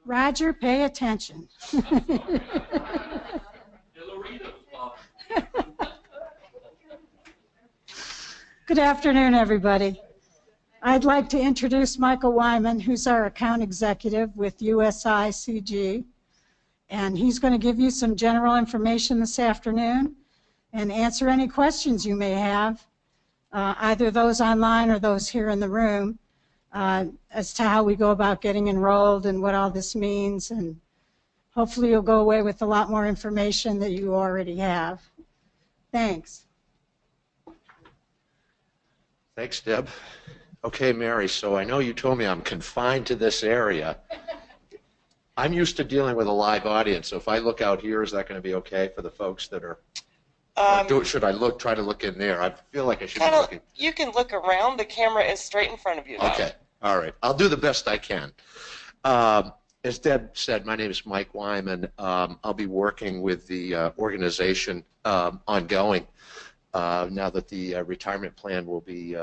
Roger, pay attention. Good afternoon, everybody. I'd like to introduce Michael Wyman, who's our account executive with USICG, and he's going to give you some general information this afternoon and answer any questions you may have, either those online or those here in the room, as to how we go about getting enrolled and what all this means, and hopefully you'll go away with a lot more information that you already have. Thanks. Thanks, Deb. Okay, Mary, so I know you told me I'm confined to this area. I'm used to dealing with a live audience, so if I look out here, is that going to be okay for the folks that are, should I try to look in there? I feel like I should be looking. You can look around. The camera is straight in front of you now. Okay, all right. I'll do the best I can. As Deb said, my name is Mike Wyman. I'll be working with the organization ongoing now that the retirement plan will be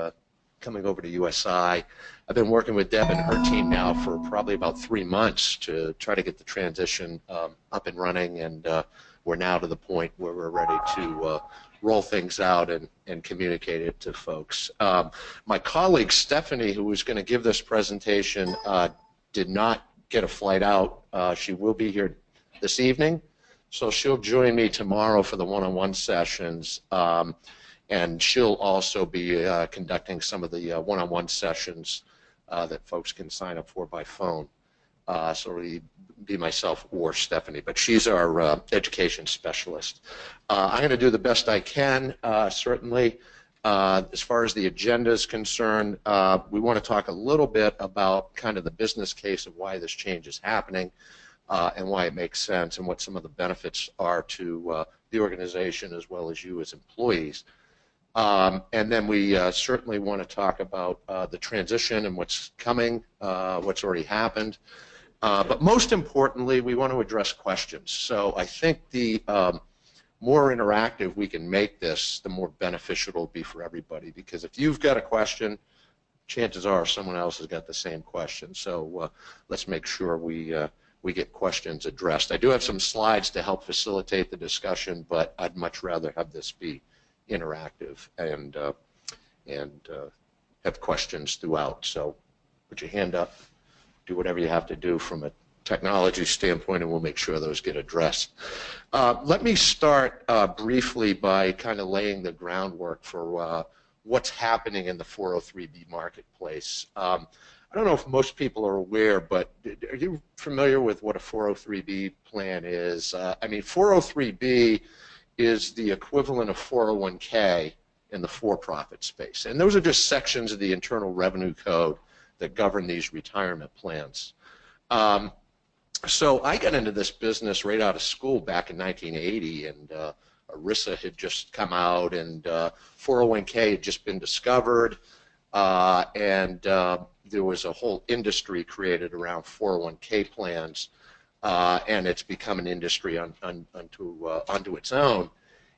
coming over to USI. I've been working with Deb and her team now for probably about 3 months to try to get the transition up and running, and we're now to the point where we're ready to roll things out and communicate it to folks. My colleague Stephanie, who was going to give this presentation, did not get a flight out. She will be here this evening, so she'll join me tomorrow for the one-on-one sessions. And she'll also be conducting some of the one-on-one sessions that folks can sign up for by phone. So it'll be myself or Stephanie, but she's our education specialist. I'm going to do the best I can, certainly. As far as the agenda is concerned, we want to talk a little bit about kind of the business case of why this change is happening and why it makes sense and what some of the benefits are to the organization as well as you as employees. And then we certainly want to talk about the transition and what's coming, what's already happened. But most importantly, we want to address questions. So I think the more interactive we can make this, the more beneficial it'll be for everybody. Because if you've got a question, chances are someone else has got the same question. So let's make sure we get questions addressed. I do have some slides to help facilitate the discussion, but I'd much rather have this be interactive and have questions throughout. So put your hand up, do whatever you have to do from a technology standpoint, and we'll make sure those get addressed. Let me start briefly by kind of laying the groundwork for what's happening in the 403B marketplace. I don't know if most people are aware, but are you familiar with what a 403B plan is? I mean, 403B is the equivalent of 401k in the for-profit space. And those are just sections of the Internal Revenue Code that govern these retirement plans. So I got into this business right out of school back in 1980, and ERISA had just come out, and 401k had just been discovered, and there was a whole industry created around 401k plans. And it's become an industry unto its own.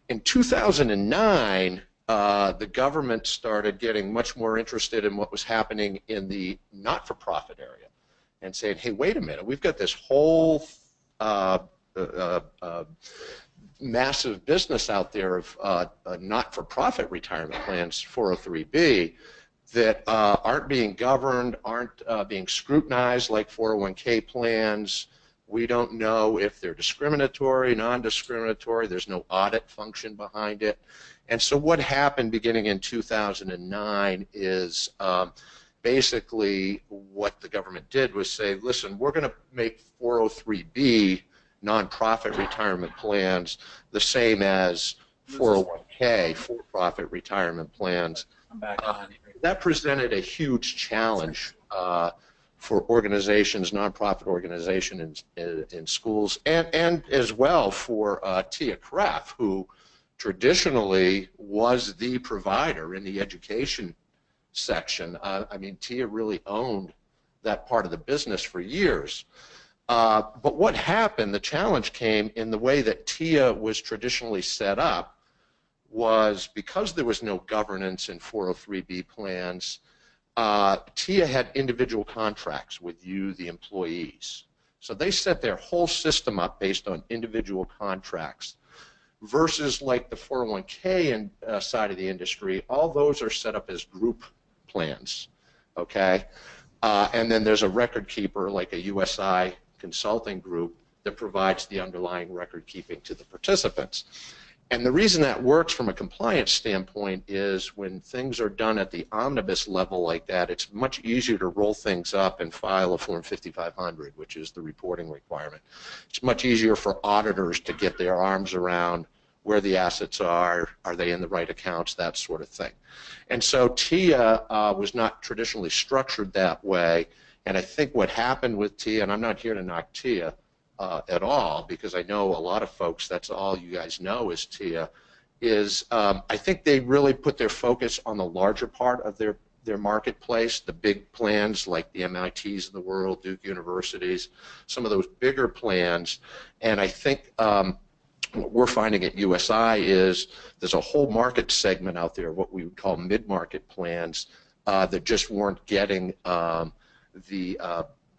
In 2009, the government started getting much more interested in what was happening in the not-for-profit area and saying, hey, wait a minute, we've got this whole massive business out there of not-for-profit retirement plans, 403B, that aren't being governed, aren't being scrutinized like 401k plans. We don't know if they're discriminatory, non-discriminatory. There's no audit function behind it. And so what happened beginning in 2009 is basically what the government did was say, listen, we're going to make 403B nonprofit retirement plans the same as 401k for-profit retirement plans. That presented a huge challenge for organizations, nonprofit organizations in schools, and as well for TIAA-CREF, who traditionally was the provider in the education section. I mean, TIA really owned that part of the business for years. But what happened, the challenge came in the way that TIA was traditionally set up, was because there was no governance in 403B plans, TIA had individual contracts with you, the employees. So they set their whole system up based on individual contracts versus like the 401k side of the industry, all those are set up as group plans, okay? And then there's a record keeper like a USI consulting group that provides the underlying record keeping to the participants. And the reason that works from a compliance standpoint is when things are done at the omnibus level like that, it's much easier to roll things up and file a Form 5500, which is the reporting requirement. It's much easier for auditors to get their arms around where the assets are they in the right accounts, that sort of thing. And so TIA was not traditionally structured that way, and I think what happened with TIA, and I'm not here to knock TIA, at all, because I know a lot of folks, that's all you guys know is TIA, is I think they really put their focus on the larger part of their marketplace, the big plans like the MITs of the world, Duke Universities, some of those bigger plans, and I think what we're finding at USI is there's a whole market segment out there, what we would call mid-market plans, that just weren't getting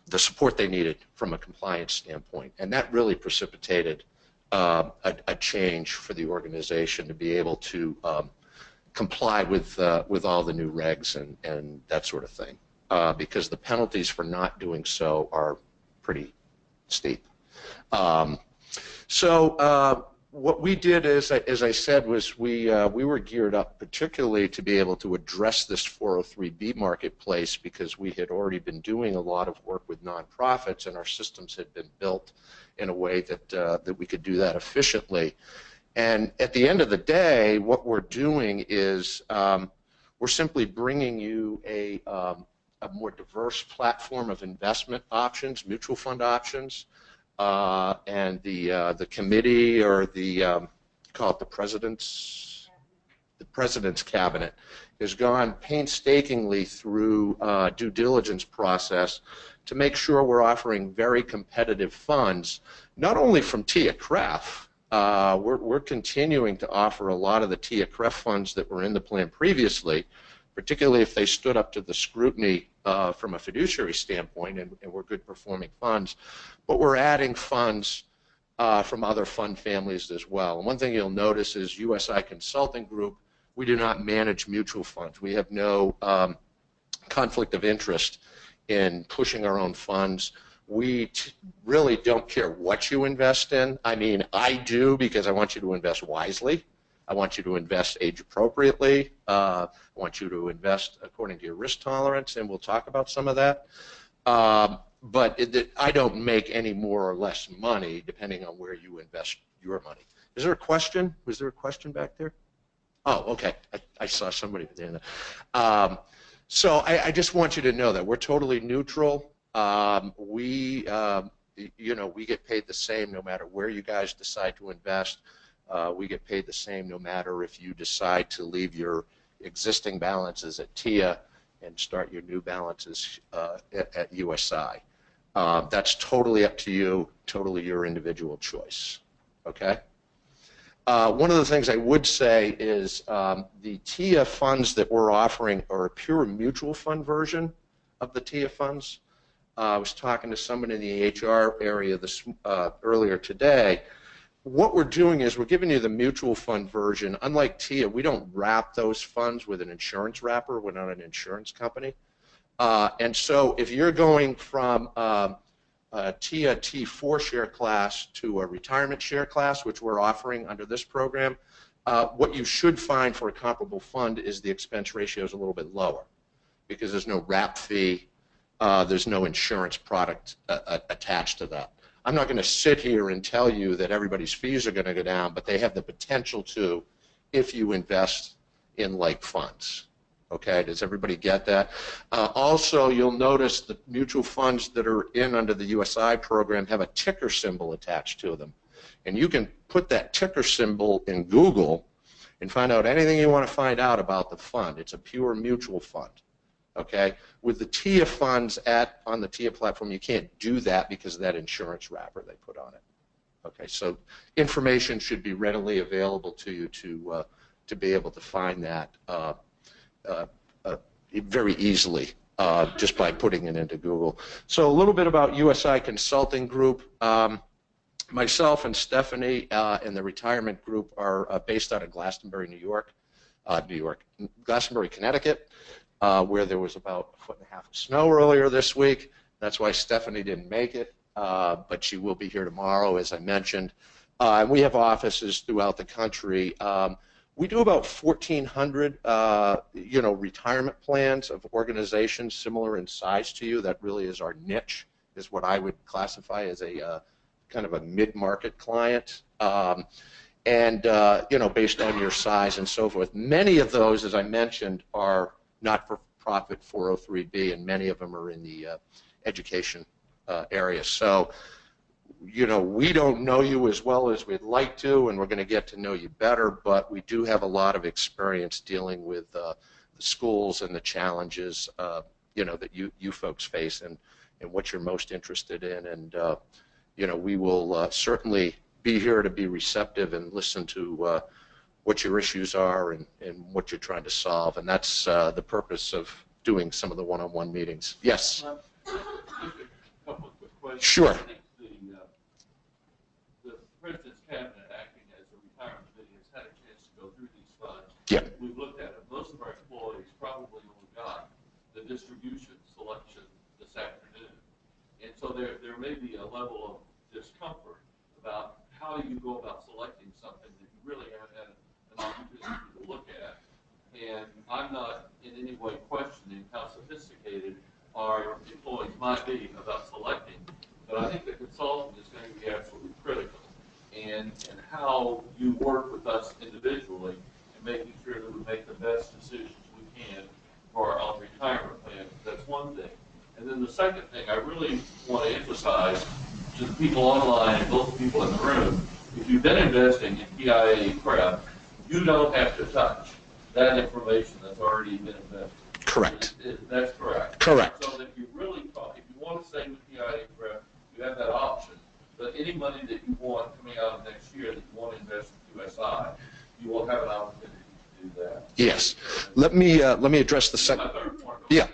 the support they needed from a compliance standpoint, and that really precipitated a change for the organization to be able to comply with all the new regs and that sort of thing, because the penalties for not doing so are pretty steep. What we did, as I said, was we were geared up particularly to be able to address this 403B marketplace because we had already been doing a lot of work with nonprofits and our systems had been built in a way that we could do that efficiently. And at the end of the day, what we're doing is we're simply bringing you a more diverse platform of investment options, mutual fund options. And the committee, or call it the president's cabinet, has gone painstakingly through due diligence process to make sure we're offering very competitive funds, not only from TIA-CREF. We're continuing to offer a lot of the TIA-CREF funds that were in the plan previously, particularly if they stood up to the scrutiny from a fiduciary standpoint and were good performing funds. But we're adding funds from other fund families as well. And one thing you'll notice is USI Consulting Group, we do not manage mutual funds. We have no conflict of interest in pushing our own funds. We really don't care what you invest in. I mean, I do, because I want you to invest wisely. I want you to invest age appropriately. I want you to invest according to your risk tolerance, and we'll talk about some of that. But I don't make any more or less money depending on where you invest your money. Is there a question? Was there a question back there? Oh, okay. I saw somebody there. So I just want you to know that we're totally neutral. We get paid the same no matter where you guys decide to invest. We get paid the same no matter if you decide to leave your existing balances at TIA and start your new balances at USI. That's totally up to you, totally your individual choice. Okay? One of the things I would say is the TIA funds that we're offering are a pure mutual fund version of the TIA funds. I was talking to someone in the HR area earlier today. What we're doing is we're giving you the mutual fund version. Unlike TIA, we don't wrap those funds with an insurance wrapper. We're not an insurance company. And so if you're going from a TIA T4 share class to a retirement share class, which we're offering under this program, what you should find for a comparable fund is the expense ratio is a little bit lower because there's no wrap fee, there's no insurance product attached to that. I'm not going to sit here and tell you that everybody's fees are going to go down, but they have the potential to if you invest in like funds. Okay, does everybody get that? Also, you'll notice the mutual funds that are in under the USI program have a ticker symbol attached to them. And you can put that ticker symbol in Google and find out anything you want to find out about the fund. It's a pure mutual fund. Okay, with the TIA funds on the TIA platform, you can't do that because of that insurance wrapper they put on it. Okay, so information should be readily available to you to be able to find that very easily just by putting it into Google. So a little bit about USI Consulting Group. Myself and Stephanie and the retirement group are based out of Glastonbury, Glastonbury, Connecticut, where there was about 1.5 feet of snow earlier this week. That's why Stephanie didn't make it, but she will be here tomorrow, as I mentioned. And we have offices throughout the country. We do about 1,400, retirement plans of organizations similar in size to you. That really is our niche, is what I would classify as a kind of a mid-market client. Based on your size and so forth. Many of those, as I mentioned, are not-for-profit 403B, and many of them are in the education area. So, we don't know you as well as we'd like to, and we're going to get to know you better, but we do have a lot of experience dealing with the schools and the challenges, that you folks face and what you're most interested in. And, we will certainly be here to be receptive and listen to what your issues are and what you're trying to solve. And that's the purpose of doing some of the one-on-one meetings. Yes? Just a couple of quick questions. Sure. I think the President's Cabinet, acting as a retirement committee, has had a chance to go through these funds. Yeah. We've looked at it. Most of our employees probably only got the distribution selection this afternoon. And so there may be a level of discomfort about how you go about selecting something that you really haven't had an opportunity to look at. And I'm not in any way questioning how sophisticated our employees might be about selecting, but I think the consultant is going to be absolutely critical. And how you work with us individually and making sure that we make the best decisions we can for our retirement plan. That's one thing. And then the second thing I really want to emphasize to the people online and both the people in the room, if you've been investing in PIA-CREF, you don't have to touch that information that's already been invested. Correct. That's correct. Correct. So that you really talk, if you want to stay with PIA-CREF, you have that option. But any money that you want coming out of next year that you want to invest in USI, you will have an opportunity to do that. Yes. Let me address the second. My third point. Yeah.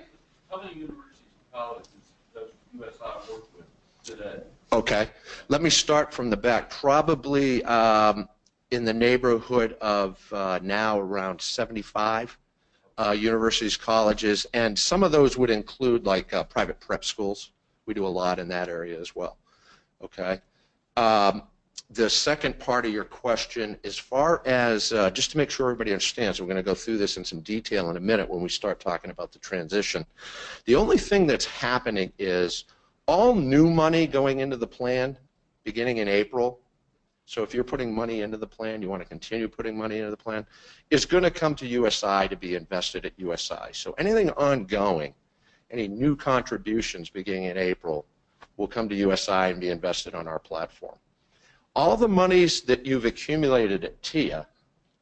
How many universities and colleges does USI work with today? Okay. Let me start from the back. Probably in the neighborhood of now around 75 universities, colleges, and some of those would include like private prep schools. We do a lot in that area as well. Okay. The second part of your question, as far as, just to make sure everybody understands, we're going to go through this in some detail in a minute when we start talking about the transition. The only thing that's happening is all new money going into the plan beginning in April, so if you're putting money into the plan, you want to continue putting money into the plan, is going to come to USI to be invested at USI. So anything ongoing, any new contributions beginning in April will come to USI and be invested on our platform. All the monies that you've accumulated at TIA,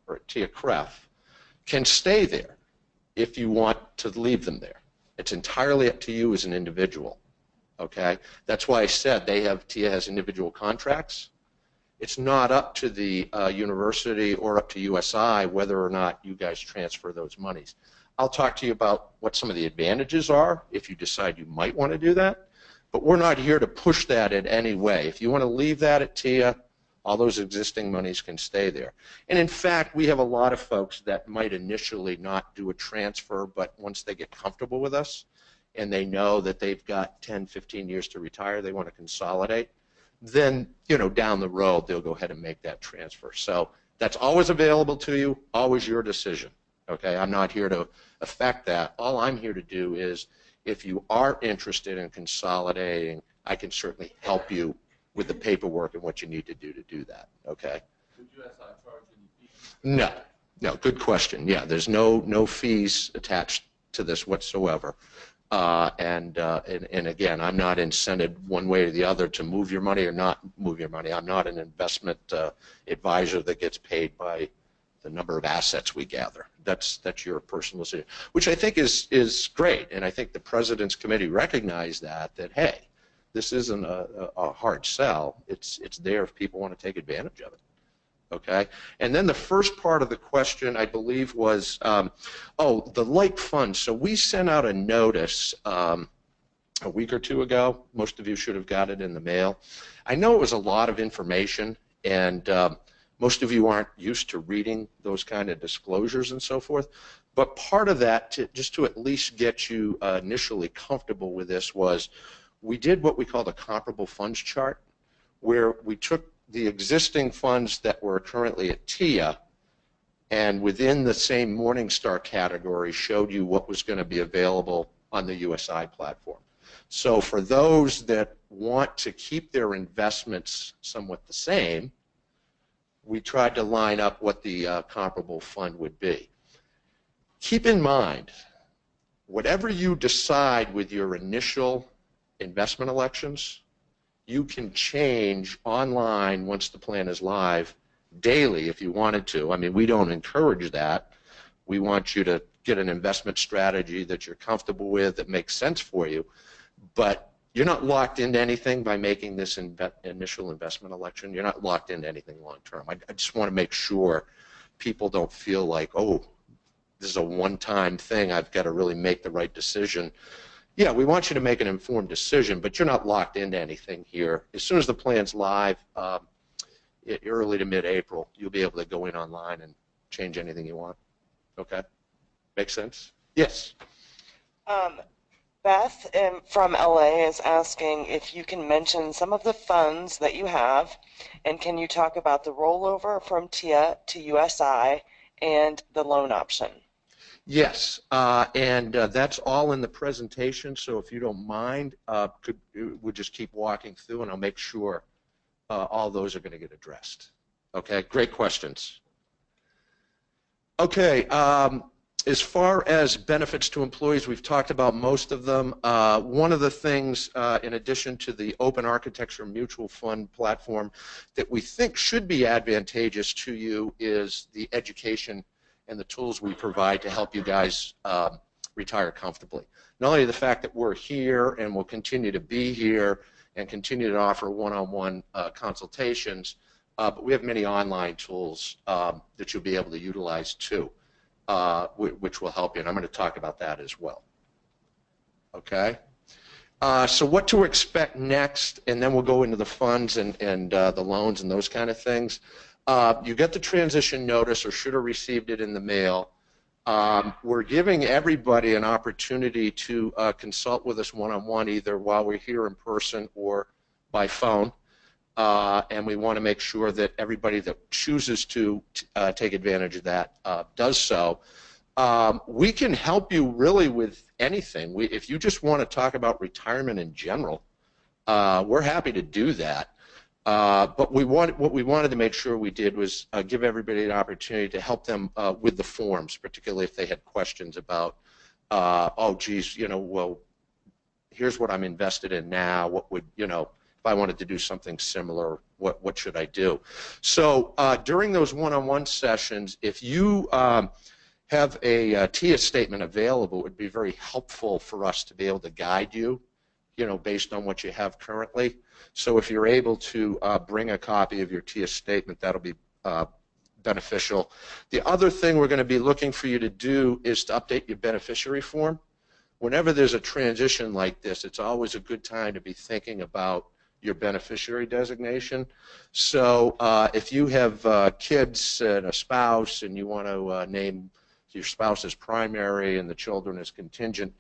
or at TIA-CREF, can stay there if you want to leave them there. It's entirely up to you as an individual. Okay? That's why I said TIA has individual contracts. It's not up to the university or up to USI whether or not you guys transfer those monies. I'll talk to you about what some of the advantages are if you decide you might want to do that, but we're not here to push that in any way. If you want to leave that at TIA, all those existing monies can stay there. And in fact, we have a lot of folks that might initially not do a transfer, but once they get comfortable with us and they know that they've got 10, 15 years to retire, they want to consolidate, then, down the road, they'll go ahead and make that transfer. So that's always available to you, always your decision. Okay, I'm not here to affect that. All I'm here to do is, if you are interested in consolidating, I can certainly help you with the paperwork and what you need to do that. Okay? Would USI charge any fees? No, good question. Yeah, there's no fees attached to this whatsoever. And again, I'm not incented one way or the other to move your money or not move your money. I'm not an investment advisor that gets paid by the number of assets we gather. That's your personal decision, which I think is great. And I think the President's Committee recognized that hey, this isn't a hard sell. It's there if people want to take advantage of it. Okay, and then the first part of the question, I believe, was, the like funds. So we sent out a notice a week or two ago. Most of you should have got it in the mail. I know it was a lot of information, and most of you aren't used to reading those kind of disclosures and so forth. But part of that, just to at least get you initially comfortable with this, was we did what we called a comparable funds chart, where we took the existing funds that were currently at TIA and within the same Morningstar category showed you what was going to be available on the USI platform. So for those that want to keep their investments somewhat the same, we tried to line up what the comparable fund would be. Keep in mind, whatever you decide with your initial investment elections, you can change online once the plan is live daily if you wanted to. I mean, we don't encourage that. We want you to get an investment strategy that you're comfortable with, that makes sense for you. But you're not locked into anything by making this initial investment election. You're not locked into anything long term. I just want to make sure people don't feel like, oh, this is a one-time thing. I've got to really make the right decision. Yeah, we want you to make an informed decision, but you're not locked into anything here. As soon as the plan's live, early to mid-April, you'll be able to go in online and change anything you want. Okay? Make sense? Yes. Beth from LA is asking if you can mention some of the funds that you have, and can you talk about the rollover from TIA to USI and the loan option? Yes, and that's all in the presentation, so if you don't mind, we'll just keep walking through and I'll make sure all those are going to get addressed. Okay, great questions. Okay, as far as benefits to employees, we've talked about most of them. One of the things, in addition to the open architecture mutual fund platform, that we think should be advantageous to you is the education and the tools we provide to help you guys retire comfortably. Not only the fact that we're here and will continue to be here and continue to offer one-on-one consultations, but we have many online tools that you'll be able to utilize too, which will help you, and I'm going to talk about that as well. Okay? So what to expect next, and then we'll go into the funds and the loans and those kind of things. You get the transition notice or should have received it in the mail. We're giving everybody an opportunity to consult with us one-on-one, either while we're here in person or by phone. And we want to make sure that everybody that chooses to take advantage of that does so. We can help you really with anything. If you just want to talk about retirement in general, we're happy to do that. But what we wanted to make sure we did was give everybody an opportunity to help them with the forms, particularly if they had questions about, oh, geez, well, here's what I'm invested in now. What would, if I wanted to do something similar, what should I do? So during those one-on-one sessions, if you have a TIA statement available, it would be very helpful for us to be able to guide you, based on what you have currently. So if you're able to bring a copy of your TIA statement, that'll be beneficial. The other thing we're going to be looking for you to do is to update your beneficiary form. Whenever there's a transition like this, it's always a good time to be thinking about your beneficiary designation. So if you have kids and a spouse and you want to name your spouse as primary and the children as contingent,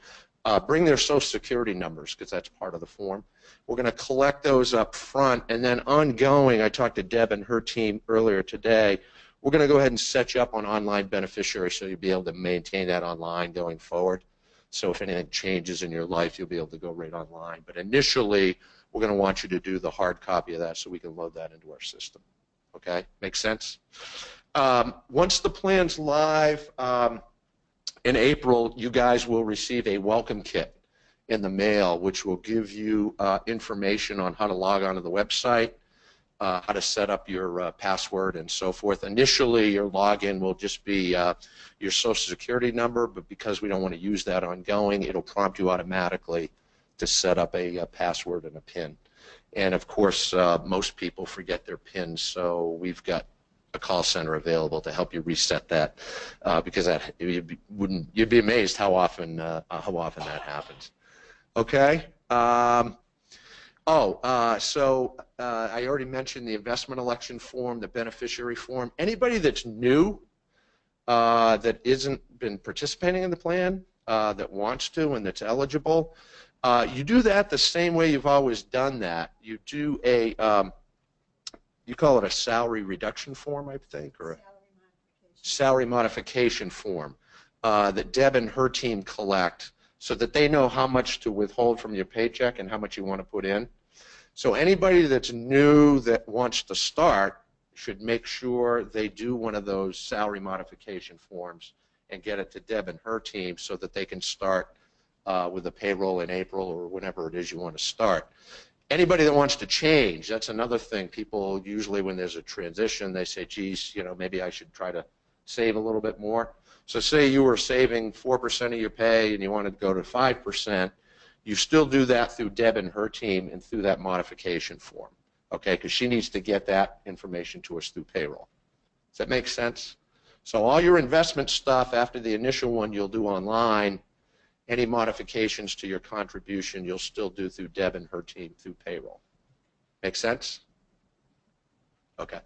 bring their Social Security numbers, because that's part of the form. We're going to collect those up front, and then ongoing, I talked to Deb and her team earlier today, we're going to go ahead and set you up on online beneficiary so you'll be able to maintain that online going forward. So if anything changes in your life, you'll be able to go right online. But initially, we're going to want you to do the hard copy of that so we can load that into our system. Okay? Make sense? Once the plan's live, in April, you guys will receive a welcome kit in the mail, which will give you information on how to log onto the website, how to set up your password and so forth. Initially, your login will just be your Social Security number, but because we don't want to use that ongoing, it'll prompt you automatically to set up a password and a PIN. And of course, most people forget their PIN, so we've got a call center available to help you reset that, because that you'd be amazed how often that happens. Okay. So I already mentioned the investment election form, the beneficiary form. Anybody that's new that isn't been participating in the plan, that wants to and that's eligible, you do that the same way you've always done that. You do a, you call it a salary reduction form, I think, or a salary modification form that Deb and her team collect so that they know how much to withhold from your paycheck and how much you want to put in. So anybody that's new that wants to start should make sure they do one of those salary modification forms and get it to Deb and her team so that they can start with the payroll in April or whenever it is you want to start. Anybody that wants to change, that's another thing. People usually, when there's a transition, they say, geez, you know, maybe I should try to save a little bit more. So say you were saving 4% of your pay and you wanted to go to 5%, you still do that through Deb and her team and through that modification form, okay, because she needs to get that information to us through payroll. Does that make sense? So all your investment stuff after the initial one you'll do online. Any modifications to your contribution you'll still do through Deb and her team through payroll. Make sense? Okay.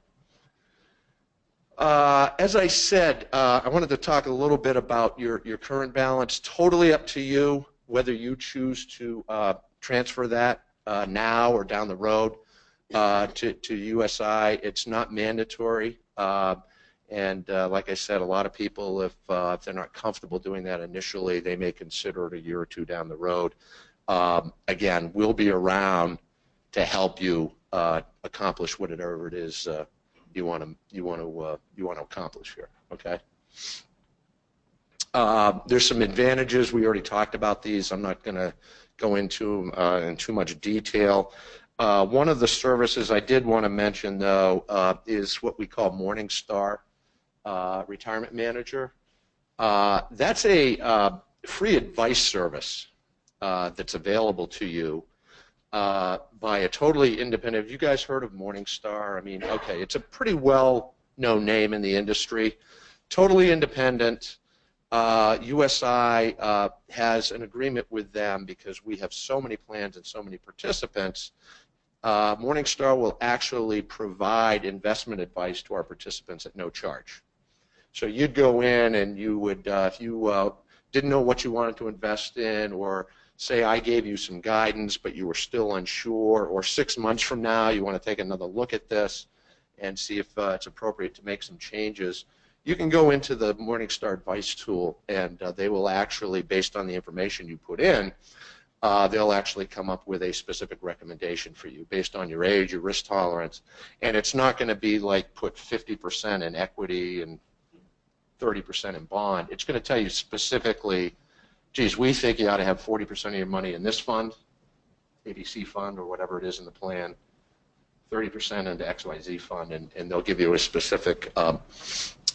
As I said, I wanted to talk a little bit about your current balance. Totally up to you whether you choose to transfer that now or down the road to USI. It's not mandatory. And like I said, a lot of people, if they're not comfortable doing that initially, they may consider it a year or two down the road. Again, we'll be around to help you accomplish whatever it is you want to accomplish here. Okay. There's some advantages. We already talked about these. I'm not going to go into in too much detail. One of the services I did want to mention, though, is what we call Morningstar Retirement Manager. That's a free advice service that's available to you by a totally independent. Have you guys heard of Morningstar? I mean, okay, it's a pretty well-known name in the industry. Totally independent. USI has an agreement with them because we have so many plans and so many participants. Morningstar will actually provide investment advice to our participants at no charge. So you'd go in and you would, if you didn't know what you wanted to invest in, or say I gave you some guidance but you were still unsure, or 6 months from now you want to take another look at this and see if it's appropriate to make some changes, you can go into the Morningstar advice tool and they will actually, based on the information you put in, they'll actually come up with a specific recommendation for you based on your age, your risk tolerance, and it's not going to be like put 50% in equity and 30% in bond. It's going to tell you specifically, geez, we think you ought to have 40% of your money in this fund, ABC fund or whatever it is in the plan, 30% into XYZ fund, and they'll give you a specific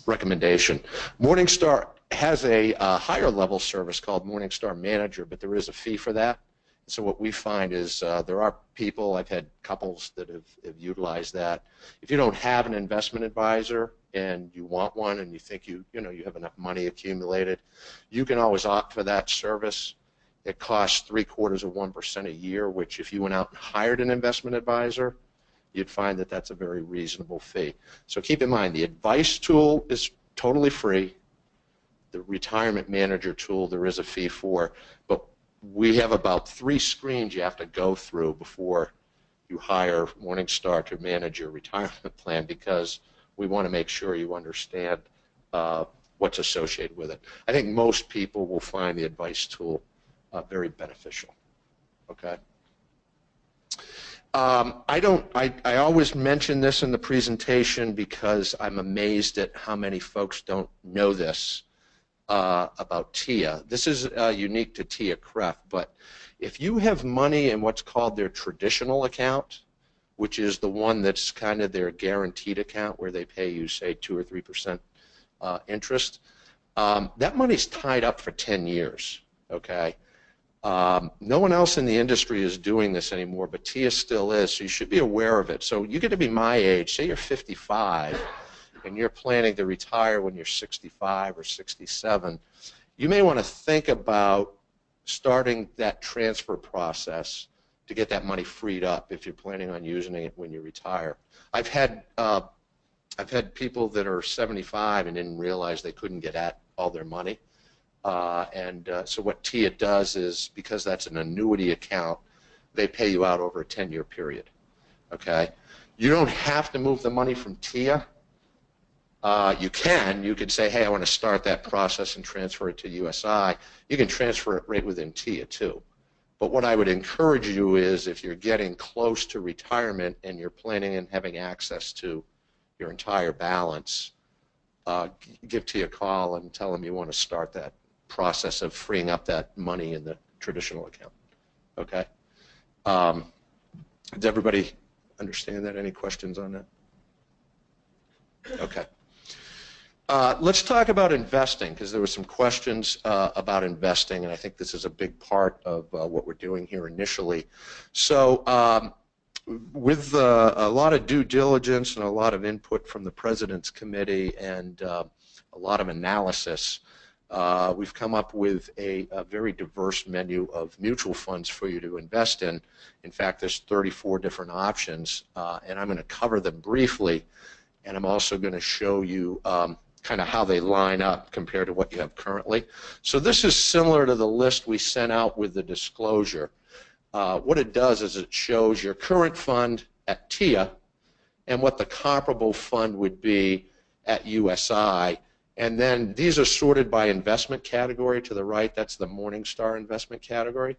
recommendation. Morningstar has a higher level service called Morningstar Manager, but there is a fee for that. So what we find is there are people, I've had couples that have utilized that. If you don't have an investment advisor and you want one and you think you have enough money accumulated, you can always opt for that service. It costs 0.75% a year, which if you went out and hired an investment advisor, you'd find that that's a very reasonable fee. So keep in mind, the advice tool is totally free. The retirement manager tool there is a fee for, but we have about 3 screens you have to go through before you hire Morningstar to manage your retirement plan, because we want to make sure you understand what's associated with it. I think most people will find the advice tool very beneficial. Okay. I always mention this in the presentation because I'm amazed at how many folks don't know this about TIA. This is unique to TIAA-CREF, but if you have money in what's called their traditional account, which is the one that's kind of their guaranteed account where they pay you, say, 2 or 3% interest, that money's tied up for 10 years, okay? No one else in the industry is doing this anymore, but TIA still is, so you should be aware of it. So you get to be my age, say you're 55, and you're planning to retire when you're 65 or 67, you may want to think about starting that transfer process to get that money freed up if you're planning on using it when you retire. I've had people that are 75 and didn't realize they couldn't get at all their money. So what TIA does is, because that's an annuity account, they pay you out over a 10-year period. Okay? You don't have to move the money from TIA. You could say, hey, I want to start that process and transfer it to USI. You can transfer it right within TIA too. But what I would encourage you is, if you're getting close to retirement and you're planning on having access to your entire balance, give TIA a call and tell them you want to start that process of freeing up that money in the traditional account. Okay? Does everybody understand that? Any questions on that? Okay. Let's talk about investing, because there were some questions about investing, and I think this is a big part of what we're doing here initially. So with a lot of due diligence and a lot of input from the President's Committee and a lot of analysis, we've come up with a very diverse menu of mutual funds for you to invest in. In fact, there's 34 different options, and I'm going to cover them briefly, and I'm also going to show you kind of how they line up compared to what you have currently. So this is similar to the list we sent out with the disclosure. What it does is it shows your current fund at TIA and what the comparable fund would be at USI. And then these are sorted by investment category to the right. That's the Morningstar investment category.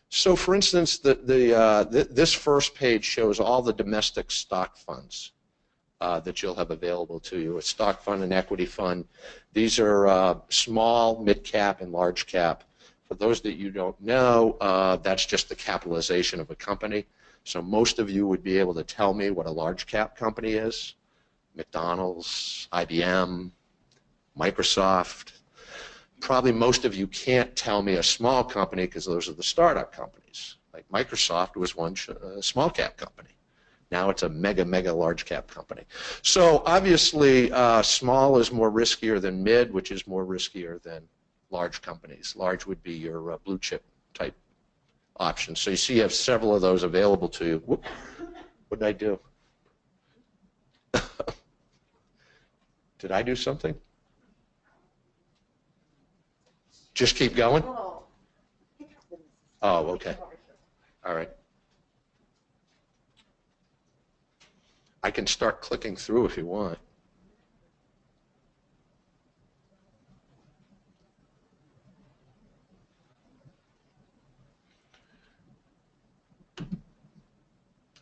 So for instance, this first page shows all the domestic stock funds that you'll have available to you: a stock fund, an equity fund. These are small, mid-cap, and large cap. For those that you don't know, that's just the capitalization of a company. So most of you would be able to tell me what a large cap company is: McDonald's, IBM, Microsoft. Probably most of you can't tell me a small company, because those are the startup companies. Like Microsoft was one small cap company. Now it's a mega large cap company. So obviously small is more riskier than mid, which is more riskier than large companies. Large would be your blue chip type options. So you see you have several of those available to you. Whoop. What did I do? Did I do something? Just keep going? Oh, okay. All right. I can start clicking through if you want.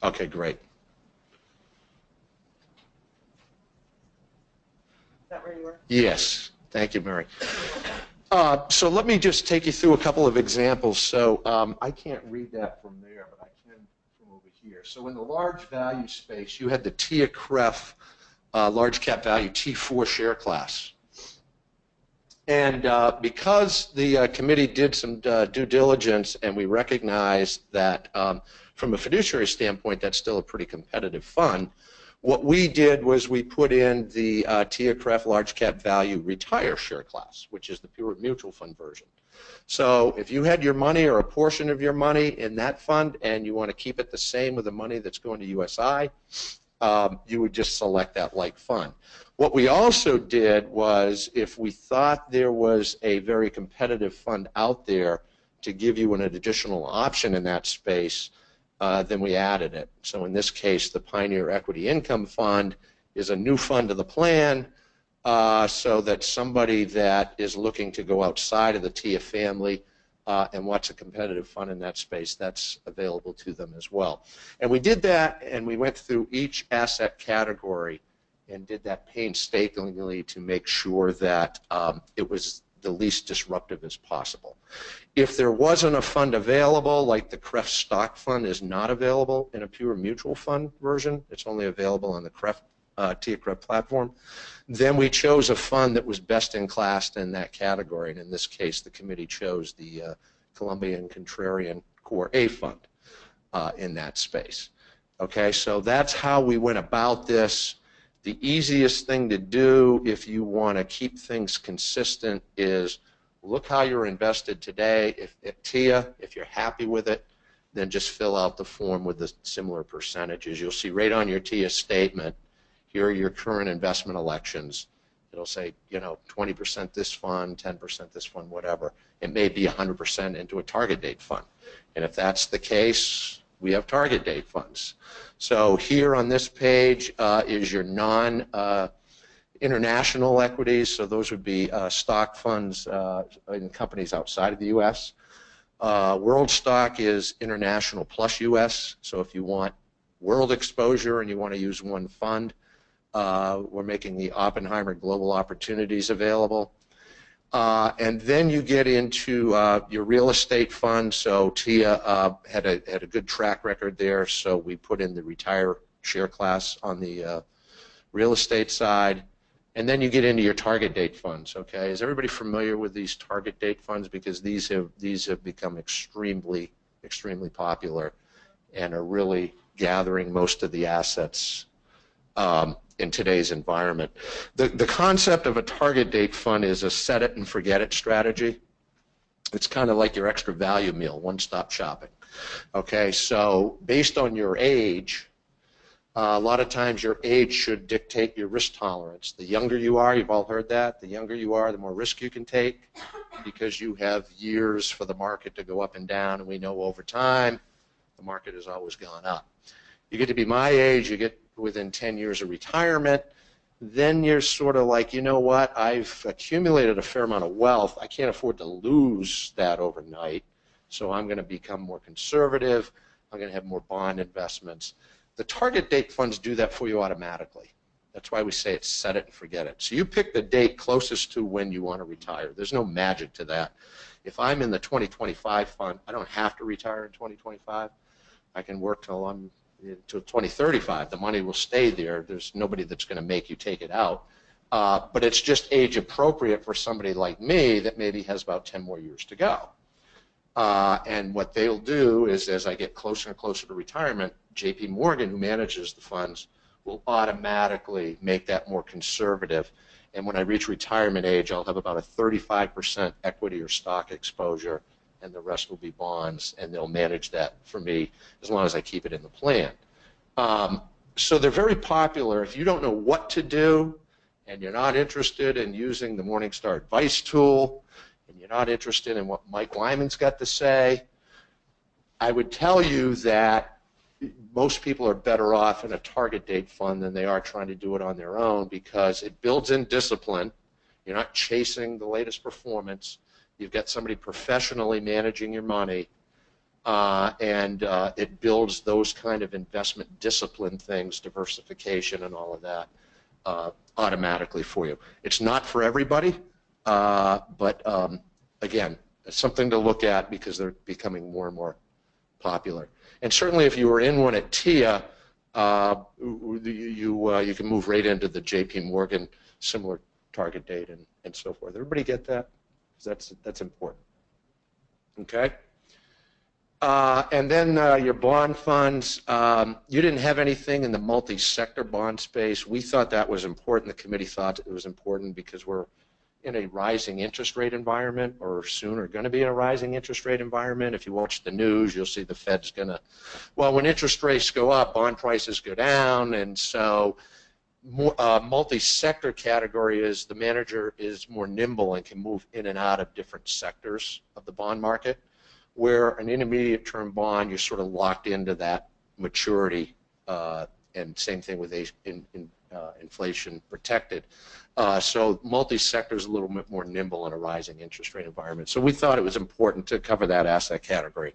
Okay, great. Is that where you were? Yes, thank you, Mary. So let me just take you through a couple of examples. So I can't read that from there, but I can from over here. So in the large value space, you had the TIA-CREF large cap value T4 share class. And because the committee did some due diligence, and we recognized that from a fiduciary standpoint, that's still a pretty competitive fund, what we did was we put in the TIA-CREF large cap value retire share class, which is the pure mutual fund version. So if you had your money or a portion of your money in that fund and you want to keep it the same with the money that's going to USI, you would just select that like fund. What we also did was, if we thought there was a very competitive fund out there to give you an additional option in that space, then we added it. So in this case, the Pioneer Equity Income Fund is a new fund to the plan, so that somebody that is looking to go outside of the TIA family and wants a competitive fund in that space, that's available to them as well. And we did that, and we went through each asset category and did that painstakingly to make sure that it was the least disruptive as possible. If there wasn't a fund available, like the CREF stock fund is not available in a pure mutual fund version, it's only available on the TIA-CREF platform, then we chose a fund that was best in class in that category, and in this case the committee chose the Columbian Contrarian Core A fund in that space. Okay, so that's how we went about this. The easiest thing to do if you want to keep things consistent is look how you're invested today. If at TIA, if you're happy with it, then just fill out the form with the similar percentages. You'll see right on your TIA statement, here are your current investment elections. It'll say, you know, 20% this fund, 10% this fund, whatever. It may be 100% into a target date fund. And if that's the case, we have target date funds. So here on this page is your non-international equities. So those would be stock funds in companies outside of the U.S. World stock is international plus U.S. So if you want world exposure and you want to use one fund, we're making the Oppenheimer Global Opportunities available. And then you get into your real estate fund. So TIA had a good track record there, so we put in the retire share class on the real estate side. And then you get into your target date funds. Okay, is everybody familiar with these target date funds? Because these have become extremely popular and are really gathering most of the assets in today's environment. The concept of a target date fund is a set it and forget it strategy. It's kind of like your extra value meal, one-stop shopping. Okay, so based on your age, a lot of times your age should dictate your risk tolerance. The younger you are, you've all heard that, the younger you are, the more risk you can take because you have years for the market to go up and down, and we know over time the market has always gone up. You get to be my age, you get within 10 years of retirement, then you're sort of like, you know what, I've accumulated a fair amount of wealth. I can't afford to lose that overnight, so I'm going to become more conservative. I'm going to have more bond investments. The target date funds do that for you automatically. That's why we say it's set it and forget it. So you pick the date closest to when you want to retire. There's no magic to that. If I'm in the 2025 fund, I don't have to retire in 2025. I can work till I'm until 2035. The money will stay there. There's nobody that's going to make you take it out. But it's just age appropriate for somebody like me that maybe has about 10 more years to go. And what they'll do is, as I get closer and closer to retirement, JP Morgan, who manages the funds, will automatically make that more conservative. And when I reach retirement age, I'll have about a 35% equity or stock exposure, and the rest will be bonds, and they'll manage that for me as long as I keep it in the plan. So they're very popular. If you don't know what to do and you're not interested in using the Morningstar Advice tool and you're not interested in what Mike Wyman's got to say, I would tell you that most people are better off in a target date fund than they are trying to do it on their own, because it builds in discipline. You're not chasing the latest performance. You've got somebody professionally managing your money, and it builds those kind of investment discipline things, diversification and all of that, automatically for you. It's not for everybody, but again, it's something to look at because they're becoming more and more popular. And certainly if you were in one at TIA, you can move right into the JP Morgan similar target date and so forth. Everybody get that? That's important. Okay. And then your bond funds. You didn't have anything in the multi-sector bond space. We thought that was important. The committee thought it was important because we're in a rising interest rate environment, or soon are going to be in a rising interest rate environment. If you watch the news, you'll see the Fed's going to, well, when interest rates go up, bond prices go down, and so multi-sector category is the manager is more nimble and can move in and out of different sectors of the bond market, where an intermediate term bond, you're sort of locked into that maturity, and same thing with inflation protected. So multi-sector is a little bit more nimble in a rising interest rate environment. So we thought it was important to cover that asset category,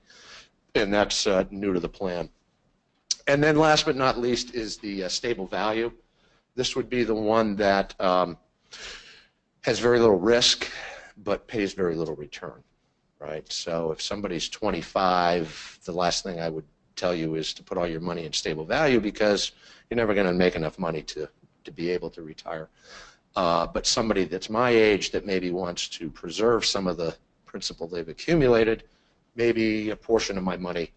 and that's new to the plan. And then last but not least is the stable value. This would be the one that has very little risk but pays very little return, right? So if somebody's 25, the last thing I would tell you is to put all your money in stable value, because you're never going to make enough money to be able to retire. But somebody that's my age that maybe wants to preserve some of the principal they've accumulated, maybe a portion of my money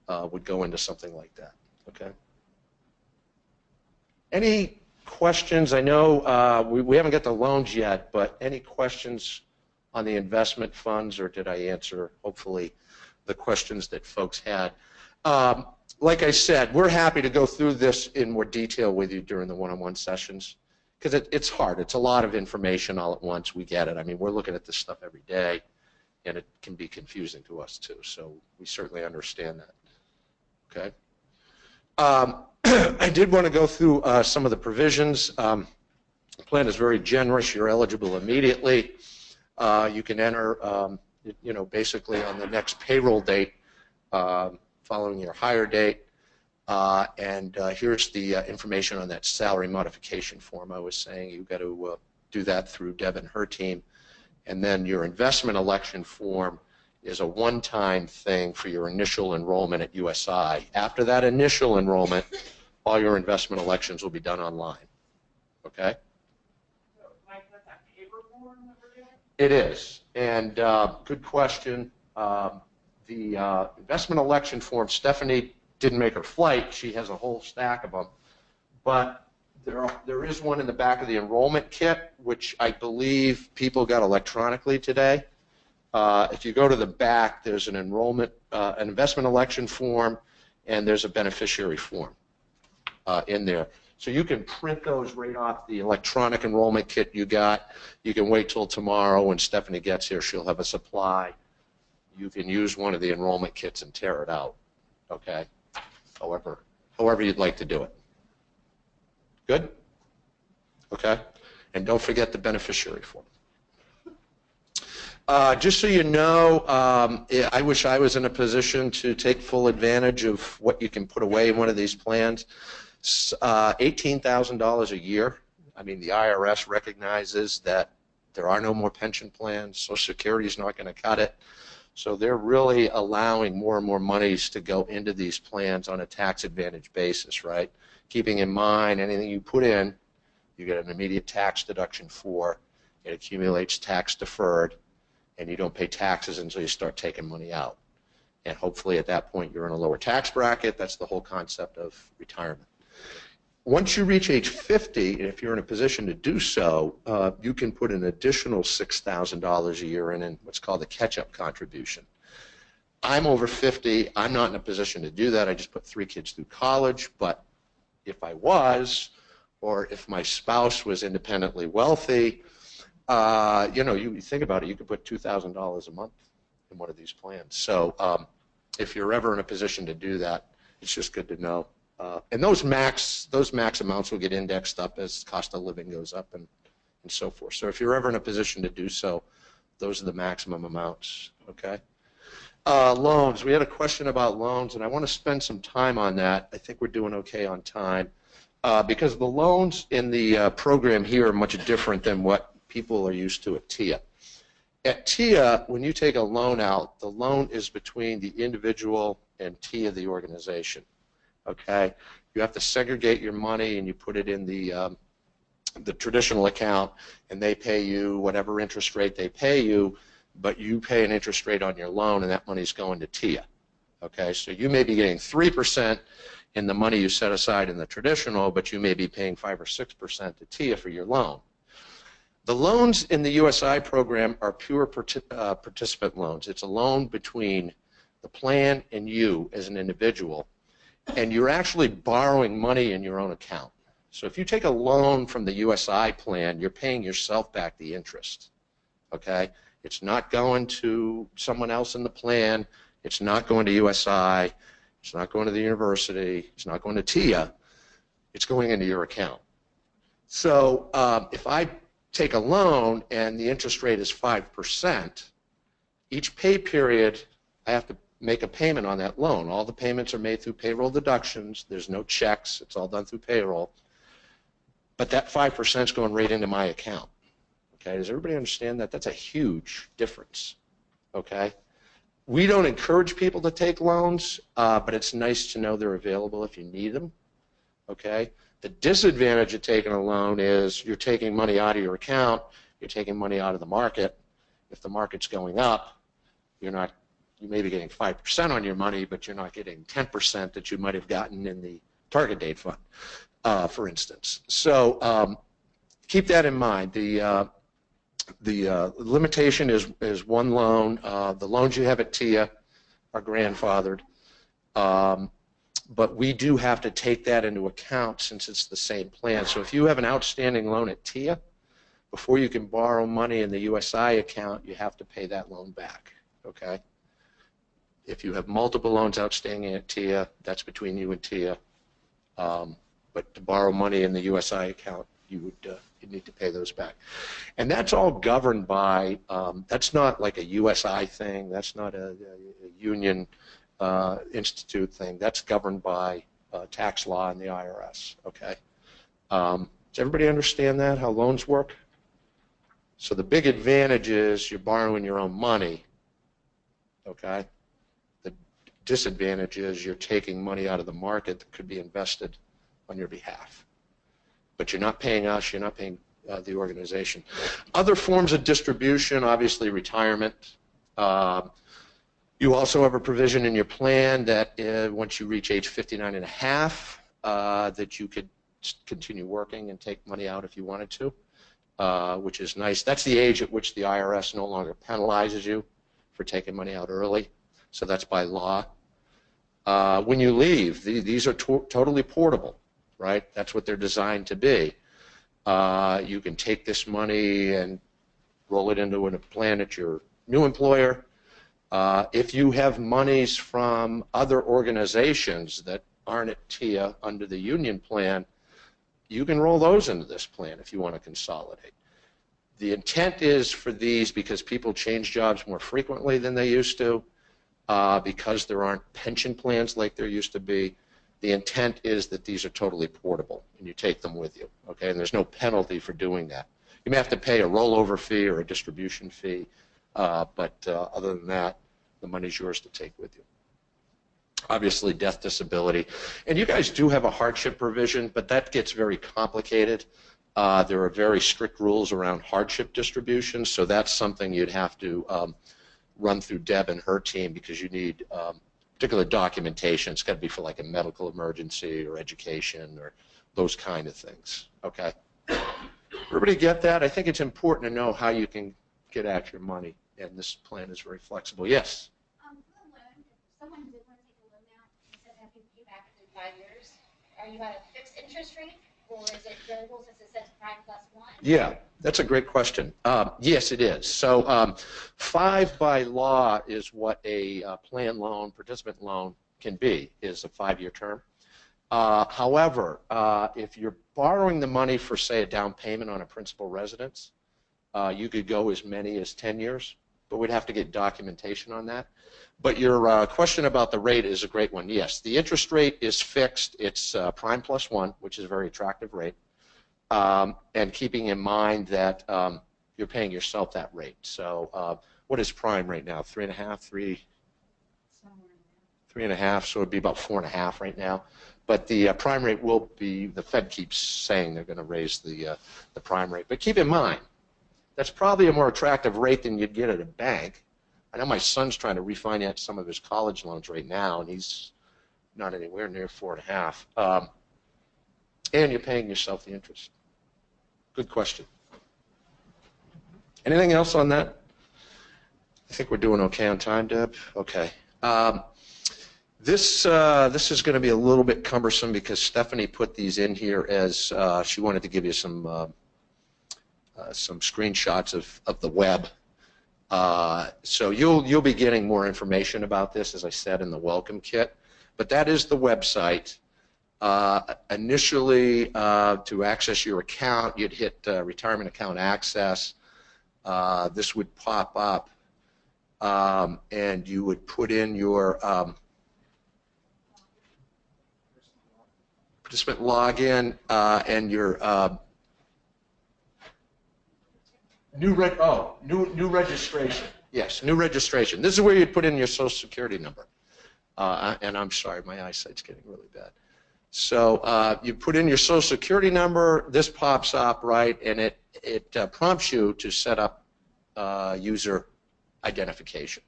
would go into something like that. Okay. Any questions? I know we haven't got the loans yet, but any questions on the investment funds, or did I answer, hopefully, the questions that folks had? Like I said, we're happy to go through this in more detail with you during the one-on-one sessions, because it's hard. It's a lot of information all at once. We get it. I mean, we're looking at this stuff every day, and it can be confusing to us too, so we certainly understand that. Okay. I did want to go through some of the provisions. The plan is very generous. You're eligible immediately. You can enter, basically on the next payroll date following your hire date. And here's the information on that salary modification form I was saying. You've got to do that through Deb and her team. And then your investment election form is a one-time thing for your initial enrollment at USI. After that initial enrollment, all your investment elections will be done online. Okay? So, Mike, that's that paper form that we're doing? It is. And good question. The investment election form, Stephanie didn't make her flight. She has a whole stack of them. But there is one in the back of the enrollment kit, which I believe people got electronically today. If you go to the back, there's an enrollment, an investment election form, and there's a beneficiary form in there. So you can print those right off the electronic enrollment kit you got. You can wait till tomorrow when Stephanie gets here. She'll have a supply. You can use one of the enrollment kits and tear it out. Okay? However you'd like to do it. Good? Okay? And don't forget the beneficiary form. Just so you know, I wish I was in a position to take full advantage of what you can put away in one of these plans. $18,000 a year. I mean, the IRS recognizes that there are no more pension plans. Social Security is not going to cut it. So they're really allowing more and more monies to go into these plans on a tax advantage basis, right? Keeping in mind anything you put in, you get an immediate tax deduction for. It accumulates tax deferred, and you don't pay taxes until you start taking money out. And hopefully at that point you're in a lower tax bracket. That's the whole concept of retirement. Once you reach age 50, and if you're in a position to do so, you can put an additional $6,000 a year in what's called the catch-up contribution. I'm over 50. I'm not in a position to do that. I just put 3 kids through college. But if I was, or if my spouse was independently wealthy, you think about it, you could put $2,000 a month in one of these plans. So if you're ever in a position to do that, it's just good to know. And those max amounts will get indexed up as cost of living goes up and so forth. So if you're ever in a position to do so, those are the maximum amounts, okay? Loans, we had a question about loans, and I want to spend some time on that. I think we're doing okay on time because the loans in the program here are much different than what people are used to at TIA. At TIA, when you take a loan out, the loan is between the individual and TIA, the organization. Okay, you have to segregate your money and you put it in the traditional account, and they pay you whatever interest rate they pay you, but you pay an interest rate on your loan, and that money's going to TIA. Okay, so you may be getting 3% in the money you set aside in the traditional, but you may be paying 5 or 6% to TIA for your loan. The loans in the USI program are pure participant loans. It's a loan between the plan and you as an individual, and you're actually borrowing money in your own account. So if you take a loan from the USI plan, you're paying yourself back the interest, okay? It's not going to someone else in the plan. It's not going to USI. It's not going to the university. It's not going to TIA. It's going into your account. So if I take a loan and the interest rate is 5%, each pay period I have to make a payment on that loan. All the payments are made through payroll deductions. There's no checks. It's all done through payroll. But that 5% is going right into my account. Okay, does everybody understand that? That's a huge difference. Okay? We don't encourage people to take loans, but it's nice to know they're available if you need them. Okay? The disadvantage of taking a loan is you're taking money out of your account, you're taking money out of the market. If the market's going up, you may be getting 5% on your money, but you're not getting 10% that you might have gotten in the target date fund, for instance. So keep that in mind. The limitation is one loan. The loans you have at TIA are grandfathered. But we do have to take that into account since it's the same plan. So if you have an outstanding loan at TIA, before you can borrow money in the USI account, you have to pay that loan back, okay? If you have multiple loans outstanding at TIA, that's between you and TIA. But to borrow money in the USI account, you need to pay those back. And that's all governed by, that's not like a USI thing, that's not a union institute thing. That's governed by tax law and the IRS, okay? Does everybody understand that, how loans work? So the big advantage is you're borrowing your own money, okay? The disadvantage is you're taking money out of the market that could be invested on your behalf. But you're not paying us, you're not paying the organization. Other forms of distribution, obviously retirement. You also have a provision in your plan that once you reach age 59 and a half, that you could continue working and take money out if you wanted to, which is nice. That's the age at which the IRS no longer penalizes you for taking money out early. So that's by law. When you leave, these are totally portable, right? That's what they're designed to be. You can take this money and roll it into a plan at your new employer. If you have monies from other organizations that aren't at TIA under the union plan, you can roll those into this plan if you want to consolidate. The intent is for these, because people change jobs more frequently than they used to, because there aren't pension plans like there used to be, the intent is that these are totally portable and you take them with you, okay? And there's no penalty for doing that. You may have to pay a rollover fee or a distribution fee, but other than that, the money's yours to take with you. Obviously, death, disability. And you guys do have a hardship provision, but that gets very complicated. There are very strict rules around hardship distribution, so that's something you'd have to run through Deb and her team, because you need particular documentation. It's got to be for like a medical emergency or education or those kind of things, okay? Everybody get that? I think it's important to know how you can get at your money, and this plan is very flexible. Yes? For the loan, if someone did want to take a loan out and said they have to pay back in 5 years, are you at a fixed interest rate, or is it variable since it says prime +1? Yeah, that's a great question. Yes, it is. So 5 by law is what a plan loan, participant loan can be, is a 5-year term. However, if you're borrowing the money for, say, a down payment on a principal residence, you could go as many as 10 years, but we'd have to get documentation on that. But your question about the rate is a great one. Yes, the interest rate is fixed. It's prime +1, which is a very attractive rate, and keeping in mind that you're paying yourself that rate. So what is prime right now? 3.5, 3.5, so it'd be about 4.5 right now. But the prime rate will be, the Fed keeps saying they're going to raise the prime rate. But keep in mind, that's probably a more attractive rate than you'd get at a bank. I know my son's trying to refinance some of his college loans right now, and he's not anywhere near 4.5. And you're paying yourself the interest. Good question. Anything else on that? I think we're doing okay on time, Deb. Okay. This is going to be a little bit cumbersome because Stephanie put these in here as she wanted to give you some screenshots of the web. So you'll be getting more information about this, as I said, in the welcome kit. But that is the website. Initially, to access your account, you'd hit retirement account access. This would pop up, and you would put in your participant login and your new registration. Yes, new registration. This is where you'd put in your Social Security number. And I'm sorry, my eyesight's getting really bad. So you put in your Social Security number. This pops up, right, and it prompts you to set up user identification.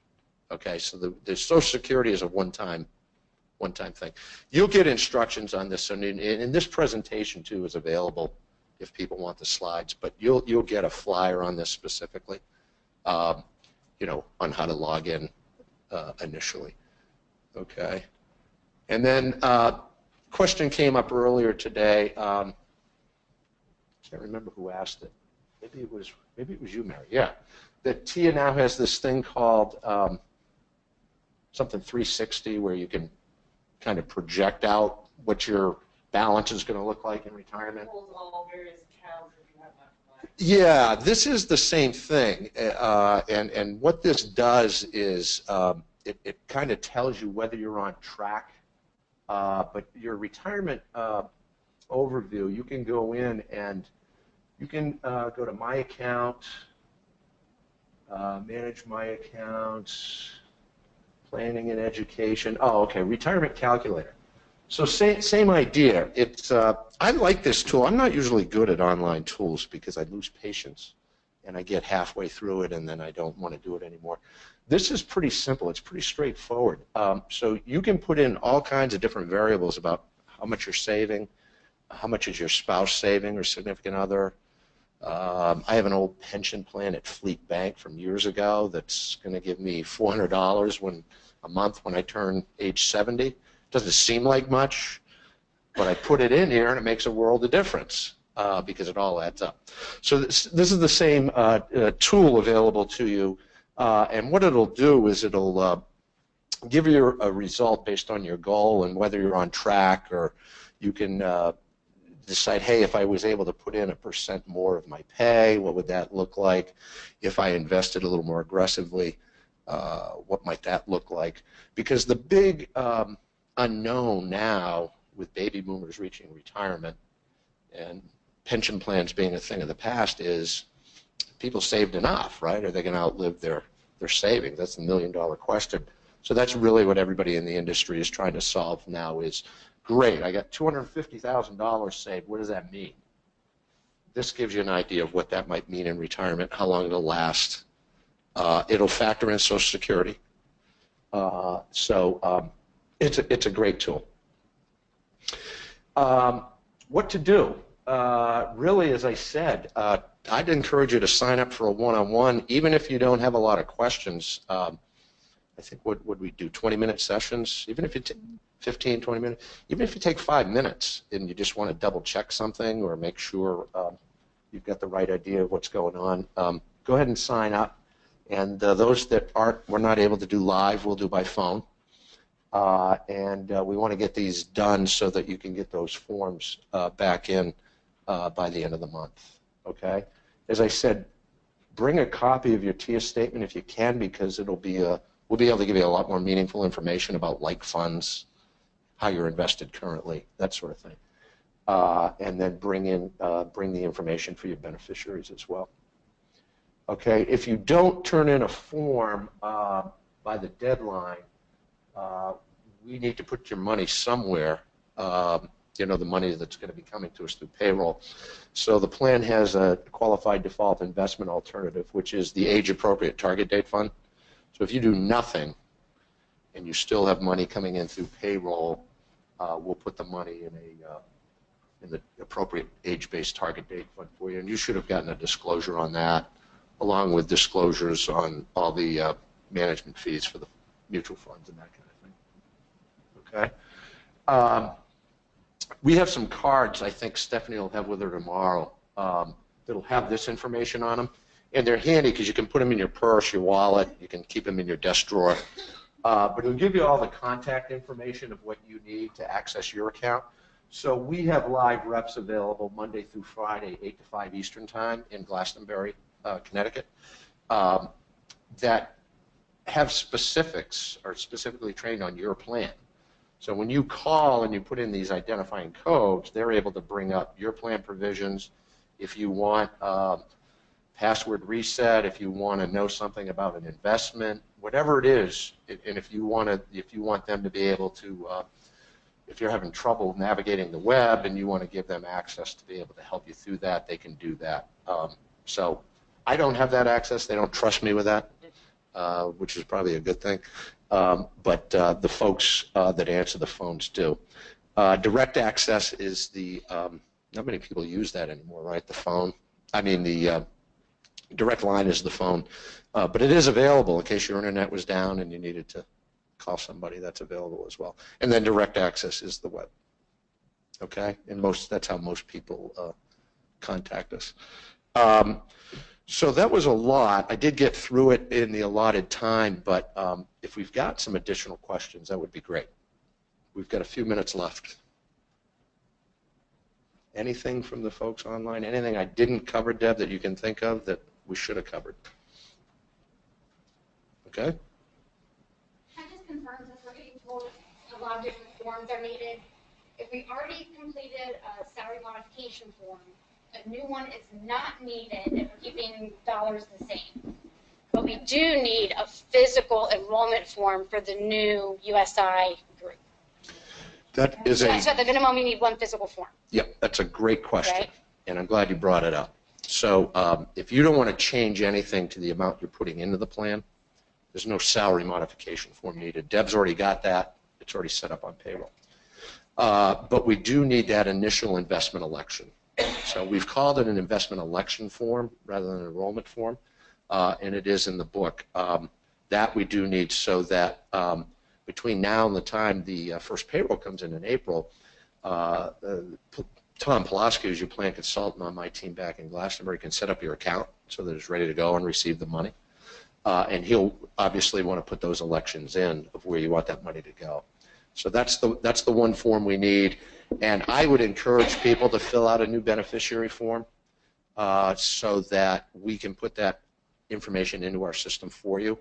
Okay, so the Social Security is a one-time one-time thing. You'll get instructions on this, and this presentation too is available if people want the slides. But you'll get a flyer on this specifically, you know, on how to log in initially. Okay, and then question came up earlier today. I can't remember who asked it. Maybe it was you, Mary. Yeah, that TIA now has this thing called something 360, where you can kind of project out what your balance is going to look like in retirement. All various accounts if you have enough money. Yeah, this is the same thing, and what this does is it kind of tells you whether you're on track. But your retirement overview, you can go in and you can go to My Account, Manage My Accounts, Planning and Education. Oh, okay, Retirement Calculator. So same idea. It's I like this tool. I'm not usually good at online tools because I lose patience and I get halfway through it and then I don't want to do it anymore. This is pretty simple. It's pretty straightforward. So you can put in all kinds of different variables about how much you're saving, how much is your spouse saving or significant other. I have an old pension plan at Fleet Bank from years ago that's going to give me $400 a month when I turn age 70. Doesn't seem like much, but I put it in here and it makes a world of difference because it all adds up. So this is the same tool available to you, and what it'll do is it'll give you a result based on your goal and whether you're on track, or you can decide, hey, if I was able to put in 1% more of my pay, what would that look like? If I invested a little more aggressively, what might that look like? Because the big unknown now with baby boomers reaching retirement and pension plans being a thing of the past is people saved enough, right? Are they going to outlive their savings? That's the million-dollar question. So that's really what everybody in the industry is trying to solve now is, great, I got $250,000 saved. What does that mean? This gives you an idea of what that might mean in retirement, how long it'll last. It'll factor in Social Security. It's a great tool. What to do? Really, as I said, I'd encourage you to sign up for a one-on-one, even if you don't have a lot of questions. I think what would we do, 20-minute sessions? Even if you take 15, 20 minutes, even if you take 5 minutes and you just want to double-check something or make sure you've got the right idea of what's going on, go ahead and sign up. And those that we're not able to do live, we'll do by phone. And we want to get these done so that you can get those forms back in by the end of the month. Okay? As I said, bring a copy of your TIA statement if you can, because we'll be able to give you a lot more meaningful information about like funds, how you're invested currently, that sort of thing. And then bring the information for your beneficiaries as well. Okay, if you don't turn in a form by the deadline, we need to put your money somewhere, you know, the money that's going to be coming to us through payroll. So the plan has a qualified default investment alternative, which is the age-appropriate target date fund. So if you do nothing and you still have money coming in through payroll, we'll put the money in the appropriate age-based target date fund for you. And you should have gotten a disclosure on that, along with disclosures on all the management fees for the mutual funds and that kind of thing. Okay. We have some cards I think Stephanie will have with her tomorrow that'll have this information on them. And they're handy because you can put them in your purse, your wallet, you can keep them in your desk drawer. But it'll give you all the contact information of what you need to access your account. So we have live reps available Monday through Friday, 8 to 5 Eastern Time in Glastonbury, Connecticut, that have specifics or specifically trained on your plan. So when you call and you put in these identifying codes, they're able to bring up your plan provisions. If you want password reset, if you want to know something about an investment, whatever it is, and if you want them to be able to, if you're having trouble navigating the web and you want to give them access to be able to help you through that, they can do that. So I don't have that access. They don't trust me with that, which is probably a good thing. but the folks that answer the phones do. Direct access is the, not many people use that anymore, right? The phone, I mean the direct line is the phone, but it is available in case your internet was down and you needed to call somebody. That's available as well. And then direct access is the web. Okay, and that's how most people contact us. So that was a lot. I did get through it in the allotted time, but if we've got some additional questions, that would be great. We've got a few minutes left. Anything from the folks online? Anything I didn't cover, Deb, that you can think of that we should have covered? Okay. I just confirmed that we're getting told a lot of different forms are needed. If we already completed a salary modification form, a new one is not needed if we're keeping dollars the same. But we do need a physical enrollment form for the new USI group. That is So at the minimum, we need one physical form. Yep, that's a great question, Right. and I'm glad you brought it up. So if you don't want to change anything to the amount you're putting into the plan, there's no salary modification form needed. Deb's already got that. It's already set up on payroll. But we do need that initial investment election. So we've called it an investment election form rather than an enrollment form, and it is in the book. That we do need so that between now and the time the first payroll comes in April, Tom Pulaski, who's your plan consultant on my team back in Glastonbury, can set up your account so that it's ready to go and receive the money. And he'll obviously want to put those elections in of where you want that money to go. So that's the one form we need. And I would encourage people to fill out a new beneficiary form so that we can put that information into our system for you.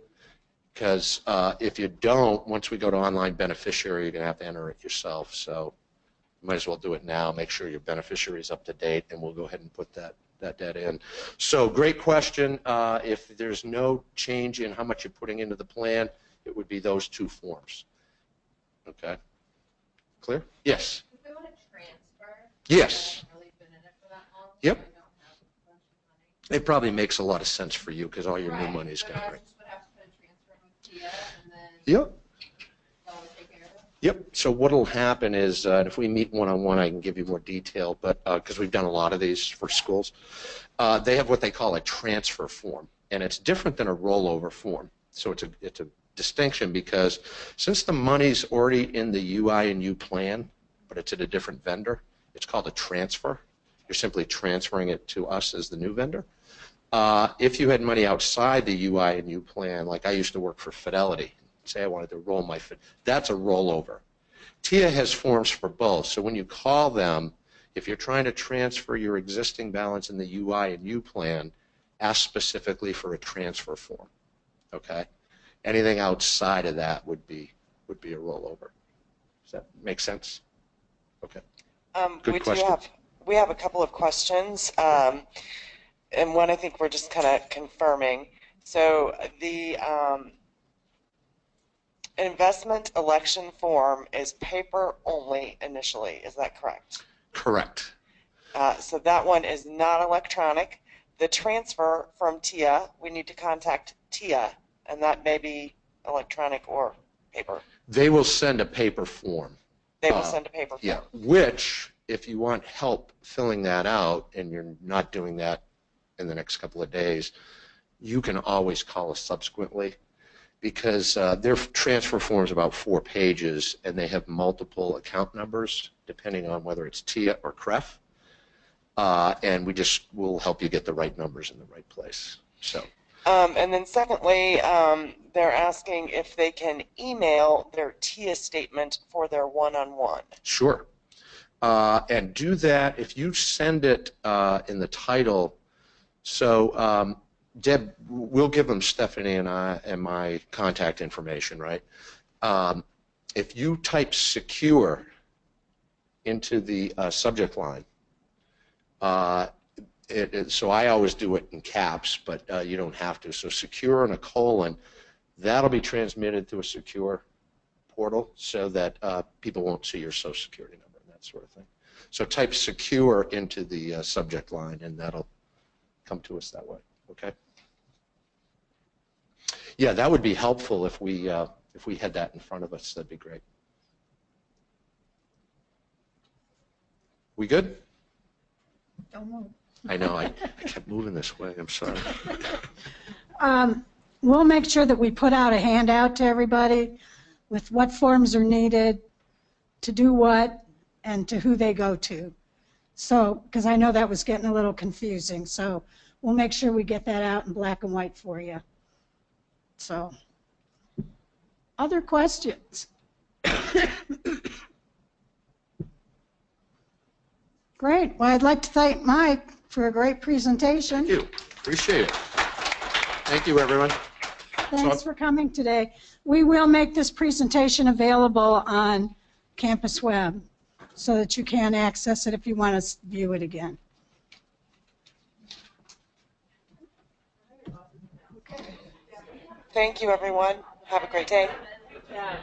Because if you don't, once we go to online beneficiary, you're going to have to enter it yourself. So you might as well do it now. Make sure your beneficiary is up to date, and we'll go ahead and put that data in. So great question. If there's no change in how much you're putting into the plan, it would be those two forms. Okay. Clear? Yes. If we want to transfer, Yes. I haven't really been in it for that long. Yep. So I don't have a bunch of money. It probably makes a lot of sense for you because all your new Right, money's but got I right. just would have to put a transfer in with Tia, and then Yep. they'll take care of it. Yep. So what'll happen is, if we meet one-on-one, I can give you more detail. But because we've done a lot of these for schools, they have what they call a transfer form, and it's different than a rollover form. So it's a distinction because since the money's already in the UI and U plan, but it's at a different vendor, it's called a transfer. You're simply transferring it to us as the new vendor. If you had money outside the UI and U plan, like I used to work for Fidelity, say I wanted to roll my, that's a rollover. TIA has forms for both, so when you call them, if you're trying to transfer your existing balance in the UI and U plan, ask specifically for a transfer form, okay? Anything outside of that would be a rollover. Does that make sense? Okay. Good question. We have a couple of questions, and one I think we're just kind of confirming. So the investment election form is paper only initially. Is that correct? Correct. So that one is not electronic. The transfer from TIA, we need to contact TIA, and that may be electronic or paper. They will send a paper form. They will send a paper form. Yeah, which, if you want help filling that out and you're not doing that in the next couple of days, you can always call us subsequently because their transfer form is about 4 pages and they have multiple account numbers depending on whether it's TIA or CREF. And we'll help you get the right numbers in the right place. So. And then secondly, they're asking if they can email their TIA statement for their one-on-one. Sure. And do that if you send it in the title. So Deb, we'll give them Stephanie and I and my contact information, right? If you type secure into the subject line, so I always do it in caps, but you don't have to. So secure and a colon, that'll be transmitted to a secure portal so that people won't see your social security number and that sort of thing. So type secure into the subject line and that'll come to us that way, okay? Yeah, that would be helpful if we If we had that in front of us, that'd be great. We good? Don't move. I know, I kept moving this way, I'm sorry. We'll make sure that we put out a handout to everybody with what forms are needed, to do what, and to who they go to. So, because I know that was getting a little confusing, so we'll make sure we get that out in black and white for you. So, other questions? Great. Well, I'd like to thank Mike for a great presentation. Thank you, appreciate it. Thank you, everyone. Thanks for coming today. We will make this presentation available on Campus Web so that you can access it if you want to view it again. Thank you, everyone. Have a great day. Yeah.